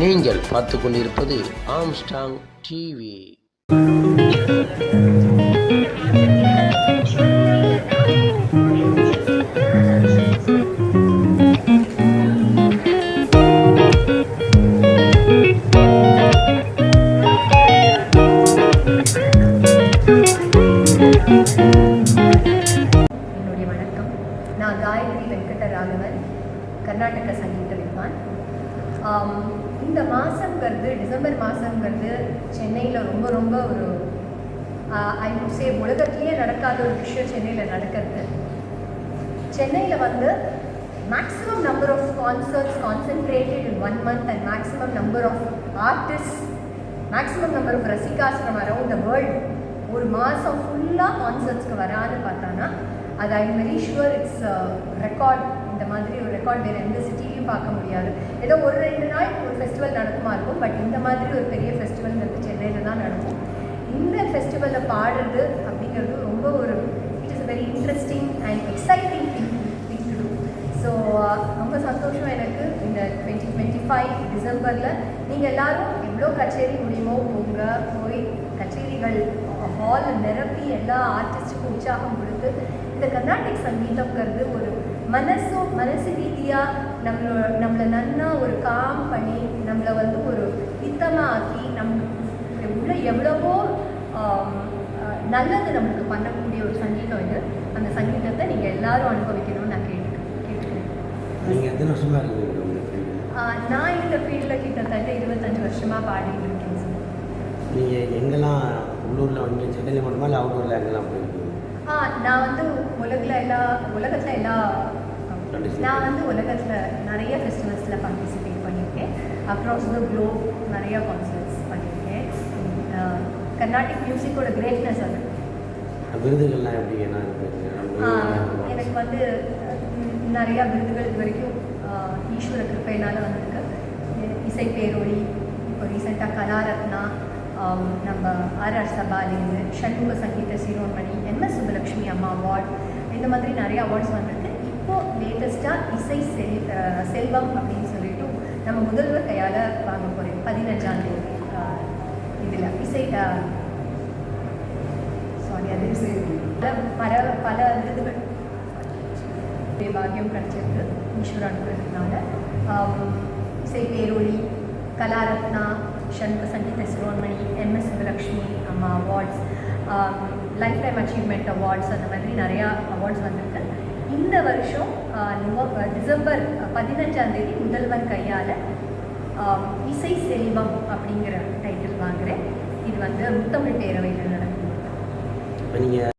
நீங்கள் பார்த்து கொண்டிருப்பது ஆம்ஸ்டாங் டிவி. என்னுடைய வணக்கம். நான் காயத்ரி வெங்கடராகவன், கர்நாடக சங்கீத வித்வான். இந்த மாதங்கிறது, டிசம்பர் மாதங்கிறது சென்னையில் ரொம்ப ரொம்ப ஒரு ஐ வுட் சே உலகத்திலேயே நடக்காத ஒரு விஷயம் சென்னையில் நடக்கிறது. சென்னையில் வந்து maximum number of concerts concentrated in 1 month and maximum number of artist, maximum number of rasikas from around the world ஒரு மாதம் ஃபுல்லாக கான்சர்ட்ஸ்க்கு வரான்னு பார்த்தானா அது I am very sure it's record. இந்த மாதிரி ஒரு ரெக்கார்ட் வேறு எந்த சிட்டிலையும் பார்க்க முடியாது. ஏதோ ஒரு 2 நாள் ஒரு ஃபெஸ்டிவல் நடக்குமா இருக்கும், பட் இந்த மாதிரி ஒரு பெரிய ஃபெஸ்டிவல்ங்கிறது சென்னையில் தான் நடக்கும். இந்த ஃபெஸ்டிவலில் பாடுறது அப்படிங்கிறது ரொம்ப ஒரு it is very interesting and exciting thing to do. So ரொம்ப சந்தோஷம் எனக்கு. இந்த 2025 டிசம்பரில் நீங்கள் எல்லோரும் எவ்வளோ கச்சேரி முடியுமோ போய் கச்சேரிகள் ஹால் நிரப்பி எல்லா ஆர்டிஸ்ட்டுக்கும் உற்சாகம் கொடுத்து இந்த கர்நாடிக் சங்கீதங்கிறது ஒரு மனசு ரீதியாக நம்மளை நன்னா ஒரு காம் பண்ணி நம்மளை வந்து ஒரு ஹித்தமாக ஆக்கி உள்ள எவ்வளவோ நல்லது நம்மளுக்கு பண்ணக்கூடிய ஒரு சங்கீதம் இது. அந்த சங்கீதத்தை நீங்கள் எல்லாரும் அனுபவிக்கணும்னு நான் கேட்டுக்கிறேன். நான் இந்த ஃபீல்டில் கிட்டத்தட்ட 25 வருஷமாக பாடிட்டு இருக்கேன் சார். நீங்கள் எங்கெல்லாம் உள்ளூரில் வந்து சென்னையில் மட்டுமா இல்லை அவுட்டூரில் எங்கெல்லாம் போயிருக்கீங்க? நான் வந்து நான் வந்து உலகத்தில் நிறைய ஃபெஸ்டிவல்ஸில் பார்ட்டிசிபேட் பண்ணியிருக்கேன். அக்ராஸ் த குளோப் நிறைய கான்சர்ட்ஸ் பண்ணியிருக்கேன். கர்நாடிக் மியூசிக்கோட கிரேட்னஸ் அது. விருதுகள்லாம் எப்படி என்ன? எனக்கு வந்து நிறையா விருதுகள் இது வரைக்கும் ஈஸ்வர கிருப்பையினால் வந்திருக்கு. இசை பேரொளி, இப்போ ரீசெண்டாக கலாரத்னா, நம்ம ஆர்ஆர் சபாலேருந்து ஷண்முக சங்கீத சிரோன்மணி, எம்எஸ் சுப்புலக்ஷ்மி அம்மா அவார்ட், இந்த மாதிரி நிறைய அவார்ட்ஸ் வந்திருக்கு. இப்போது லேட்டஸ்ட்டாக இசை செல்வம் அப்படின்னு சொல்லிட்டு நம்ம முதல்வர் கையால் வாங்க போகிறேன் 15ஆம் தேதி. இதில் இசை பல விருதுகள் பாக்கியம் கிடைச்சிருக்கு ஈஸ்வர அனுப்புறதுனால. இசை பேரொளி, கலாரத்னா, ஷண்முக சங்கீத சிரோன்மணி, எம்எஸ் சுப்புலக்ஷ்மி அம்மா awards, life time achievement awards, அந்த மாதிரி நிறையா அவார்ட்ஸ் வந்திருக்கு. இந்த வருஷம் டிசம்பர் 15ஆம் தேதி முதல்வர் கையால் இசை செல்வம் அப்படிங்கிற டைட்டில் வாங்குகிறேன். இது வந்து முத்தமிழ் பேரவையில் நடக்கும். நீங்கள்